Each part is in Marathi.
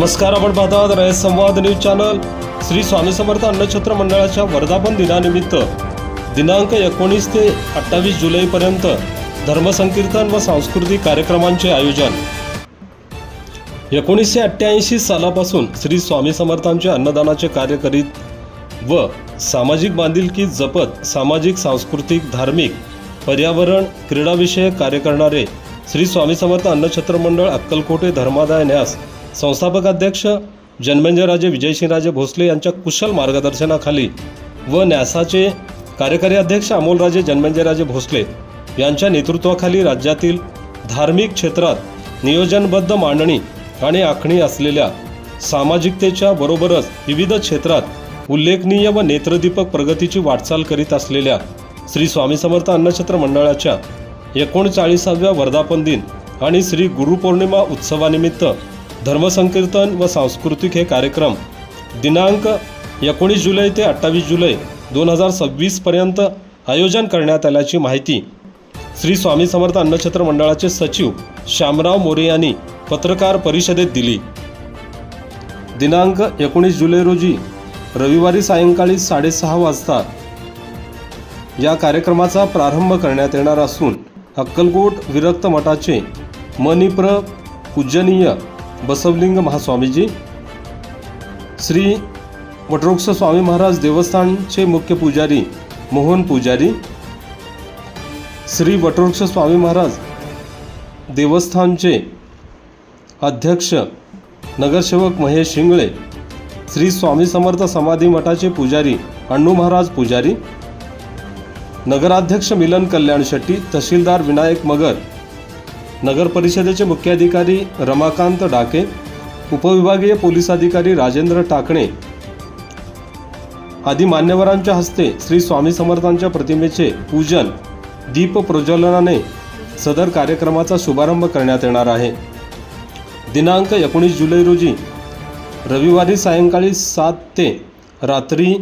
नमस्कार, आपण पाहत आहात रयत संवाद न्यूज चॅनल। श्री स्वामी समर्थ अन्नछत्र मंडळाच्या वर्धापन दिनानिमित्त दिनांक 19 ते 28 जुलैपर्यंत धर्मसंकीर्तन व सांस्कृतिक कार्यक्रमांचे आयोजन। 1988 सालापासून श्री स्वामी समर्थांचे अन्नदानाचे कार्य करीत व सामाजिक बांधिलकी जपत सामाजिक, सांस्कृतिक, धार्मिक, पर्यावरण, क्रीडाविषयक कार्य करणारे श्री स्वामी समर्थ अन्नछत्र मंडळ अक्कलकोटे धर्मादाय न्यास संस्थापक अध्यक्ष जन्मेजयराजे विजयसिंहराजे भोसले यांच्या कुशल मार्गदर्शनाखाली व न्यासाचे कार्यकारी अध्यक्ष अमोलराजे जन्मेजयराजे भोसले यांच्या नेतृत्वाखाली राज्यातील धार्मिक क्षेत्रात नियोजनबद्ध मांडणी आणि आखणी असलेल्या सामाजिकतेच्या बरोबरच विविध क्षेत्रात उल्लेखनीय व नेत्रदीपक प्रगतीची वाटचाल करीत असलेल्या श्री स्वामी समर्थ अन्नछत्र मंडळाच्या 39व्या वर्धापन दिन आणि श्री गुरुपौर्णिमा उत्सवानिमित्त धर्मसंकीर्तन व सांस्कृतिक हे कार्यक्रम दिनांक 19 जुलै ते 28 जुलै 2026 पर्यंत आयोजन करण्यात आल्याची माहिती श्री स्वामी समर्थ अन्नछत्र मंडळाचे सचिव श्यामराव मोरे यांनी पत्रकार परिषदेत दिली। दिनांक 19 जुलै रोजी रविवारी सायंकाळी 6:30 वाजता या कार्यक्रमाचा प्रारंभ करण्यात येणार असून अक्कलकोट विरक्त मठाचे मनिप्र पूजनीय बसवलिंग महास्वामीजी, श्री वटवृक्ष स्वामी महाराज देवस्थानचे मुख्य पुजारी मोहन पुजारी, श्री वटवृक्ष स्वामी महाराज देवस्थानचे अध्यक्ष नगरसेवक महेश शिंगळे, श्री स्वामी समर्थ समाधी मठाचे पुजारी अण्णू महाराज पुजारी, नगराध्यक्ष मिलन कल्याण शेट्टी, तहसीलदार विनायक मगर, नगर परिषदेचे मुख्याधिकारी रमाकांत डाके, उपविभागीय पोलीस अधिकारी राजेंद्र टाकणे आदी मान्यवरांच्या हस्ते श्री स्वामी समर्थांच्या प्रतिमेचे पूजन दीप प्रज्वलनाने सदर कार्यक्रमाचा शुभारंभ करण्यात येणार आहे। दिनांक 19 जुलै रोजी रविवारी सायंकाळी 7 ते रात्री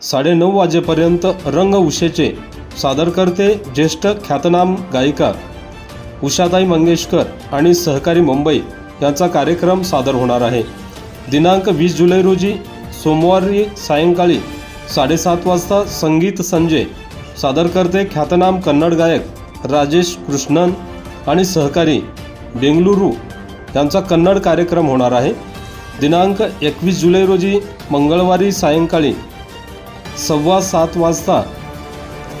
9:30 वाजेपर्यंत रंगउशेचे सादरकर्ते ज्येष्ठ ख्यातनाम गायिका उषाताई मंगेशकर आणि सहकारी मुंबई यांचा कार्यक्रम सादर होणार आहे। दिनांक 20 जुलै रोजी सोमवारी सायंकाळी 7:30 वाजता संगीत संजय सादरकर्ते ख्यातनाम कन्नड गायक राजेश कृष्णन आणि सहकारी बेंगलुरू यांचा कन्नड कार्यक्रम होणार आहे। दिनांक 21 जुलै रोजी मंगळवारी सायंकाळी 7:15 वाजता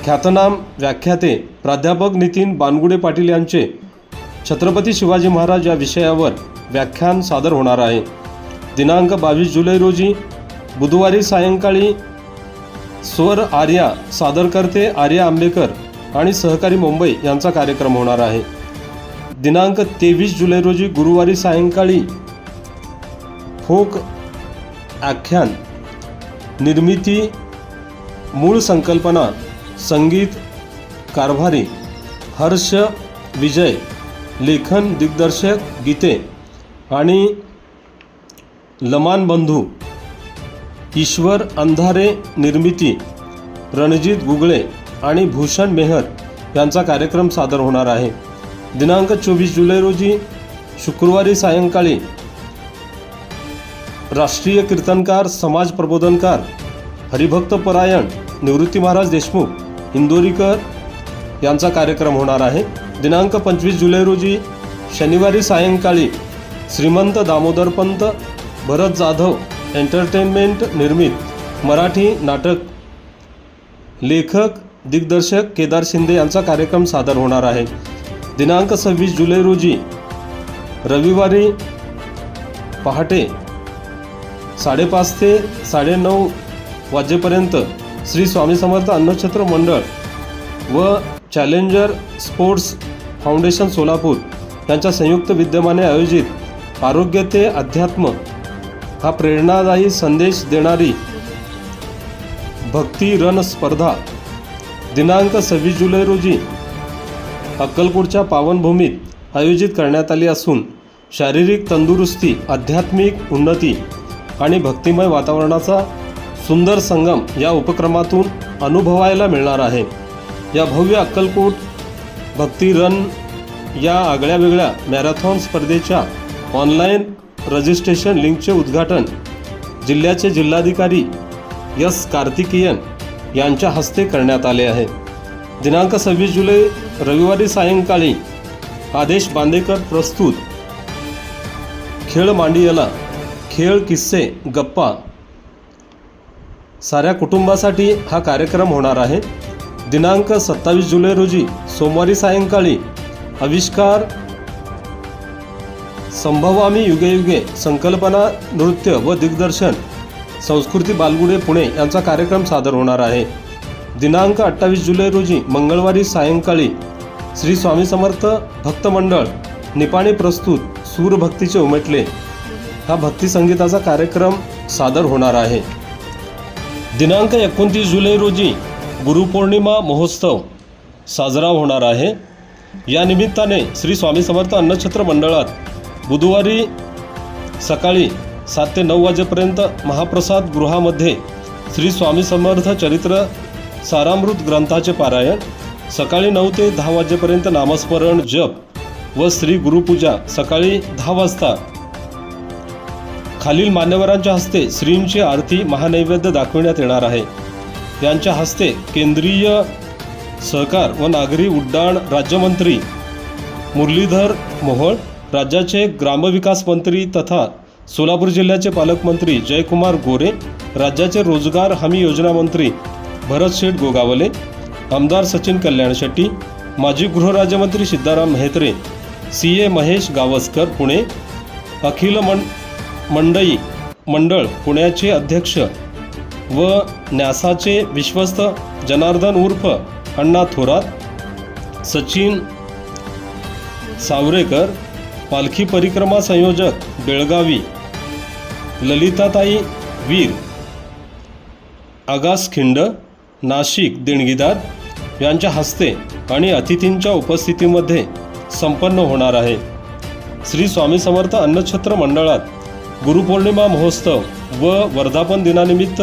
ख्यातनाम व्याख्याते प्राध्यापक नितीन बानगुडे पाटील यांचे छत्रपती शिवाजी महाराज या विषयावर व्याख्यान सादर होणार आहे। दिनांक 22 जुलै रोजी बुधवारी सायंकाळी स्वर आर्या सादरकर्ते आर्या आंबेकर आणि सहकारी मुंबई यांचा कार्यक्रम होणार आहे। दिनांक 23 जुलै रोजी गुरुवारी सायंकाळी फोक आख्यान निर्मिती मूळ संकल्पना संगीत कारभारी हर्ष विजय, लेखन दिग्दर्शक गीते आणि लमान बंधू ईश्वर अंधारे निर्मिती रणजित गुगळे आणि भूषण मेहर यांचा कार्यक्रम सादर होणार आहे। दिनांक 24 जुलै रोजी शुक्रवारी सायंकाळी राष्ट्रीय कीर्तनकार, समाज प्रबोधनकार, हरिभक्तपरायण निवृत्ती महाराज देशमुख इंदोरीकर यांचा कार्यक्रम होणार आहे। दिनांक 25 जुलै रोजी शनिवारी सायंकाळी श्रीमंत दामोदरपंत भरत जाधव एंटरटेनमेंट निर्मित मराठी नाटक लेखक दिग्दर्शक केदार शिंदे यांचा कार्यक्रम सादर होणार आहे। दिनांक 26 जुलै रोजी रविवारी पहाटे 5:30 ते 9:30 वाजेपर्यंत श्री स्वामी समर्थ अन्नछत्र मंडळ व चॅलेंजर स्पोर्ट्स फाउंडेशन सोलापूर यांच्या संयुक्त विद्यमाने आयोजित आरोग्य ते अध्यात्म हा प्रेरणादायी संदेश देणारी भक्ती रन स्पर्धा दिनांक 26 जुलै रोजी अक्कलकोटच्या पावनभूमीत आयोजित करण्यात आली असून शारीरिक तंदुरुस्ती, आध्यात्मिक उन्नती आणि भक्तिमय वातावरणाचा सुंदर संगम या उपक्रमातून अनुभवायला मिळणार आहे। या भव्य अक्कलकोट भक्ती रन या आगळ्या वेगळ्या मॅरेथॉन स्पर्धेच्या ऑनलाईन रजिस्ट्रेशन लिंकचे उद्घाटन जिल्ह्याचे जिल्हाधिकारी एस कार्तिकेयन यांच्या हस्ते करण्यात आले आहे। दिनांक 26 जुलै रविवारी सायंकाळी आदेश बांदेकर प्रस्तुत खेळ मांडियाला खेळ किस्से गप्पा साऱ्या कुटुंबासाठी हा कार्यक्रम होणार आहे। दिनांक 27 जुलै रोजी सोमवारी सायंकाळी आविष्कार संभवामी युगे युगे संकल्पना नृत्य व दिग्दर्शन संस्कृती बालगुडे पुणे यांचा कार्यक्रम सादर होणार आहे। दिनांक 28 जुलै रोजी मंगळवारी सायंकाळी श्री स्वामी समर्थ भक्त मंडळ निपाणी प्रस्तुत सूर भक्तीचे उमटले हा भक्ती संगीताचा कार्यक्रम सादर होणार आहे। दिनांक 29 जुलै रोजी गुरुपौर्णिमा महोत्सव साजरा होणार आहे। या निमित्ताने श्री स्वामी समर्थ अन्नछत्र मंडळात बुधवारी सकाळी 7 ते 9 वाजेपर्यंत महाप्रसाद गृहामध्ये श्री स्वामी समर्थ चरित्र सारामृत ग्रंथाचे पारायण, सकाळी 9 ते 10 वाजेपर्यंत नामस्मरण जप व श्री गुरुपूजा, सकाळी 10 वाजता खालील मान्यवरांच्या हस्ते श्रींची आरती महानैवेद्य दाखविण्यात येणार आहे। यांच्या हस्ते केंद्रीय सहकार व नागरी उड्डाण राज्यमंत्री मुरलीधर मोहोळ, राज्याचे ग्रामविकास मंत्री तथा सोलापूर जिल्ह्याचे पालकमंत्री जयकुमार गोरे, राज्याचे रोजगार हमी योजना मंत्री भरतशेठ गोगावले, आमदार सचिन कल्याण शेट्टी, माजी गृहराज्यमंत्री सिद्धाराम म्हेत्रे, CA महेश गावस्कर पुणे, अखिल मंडळ पुण्याचे अध्यक्ष व न्यासाचे विश्वस्त जनार्दन उर्फ अण्णा थोरात, सचिन सावरेकर, पालखी परिक्रमा संयोजक बेळगावी ललिताताई वीर, आगास खिंड, नाशिक देणगीदार यांच्या हस्ते आणि अतिथींच्या उपस्थितीमध्ये संपन्न होणार आहे। श्री स्वामी समर्थ अन्नछत्र मंडळात गुरुपौर्णिमा महोत्सव व वर्धापन दिनानिमित्त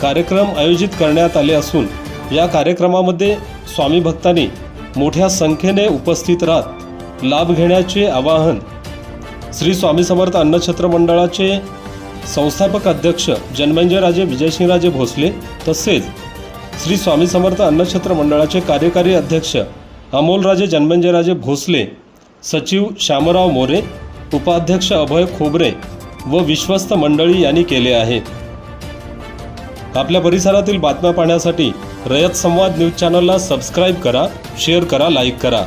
कार्यक्रम आयोजित करण्यात आले असून या कार्यक्रमामध्ये स्वामी भक्तांनी मोठ्या संख्येने उपस्थित राहत लाभ घेण्याचे आवाहन श्री स्वामी समर्थ अन्नछत्र मंडळाचे संस्थापक अध्यक्ष जन्मेजयराजे विजयसिंहराजे भोसले तसेच श्री स्वामी समर्थ अन्नछत्र मंडळाचे कार्यकारी अध्यक्ष अमोलराजे जन्मेजयराजे भोसले, सचिव श्यामराव मोरे, उपाध्यक्ष अभय खोबरे व विश्वस्त मंडळी यांनी केले आहे। आपल्या परिसरातील बातम्या पाहण्यासाठी रयत संवाद न्यूज चॅनलला सबस्क्राईब करा, शेअर करा, लाईक करा।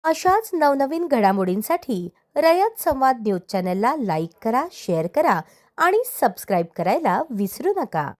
अशाच नवनवीन घडामोडींसाठी रयत संवाद न्यूज चॅनलला लाईक करा, शेअर करा आणि सबस्क्राईब करायला विसरू नका।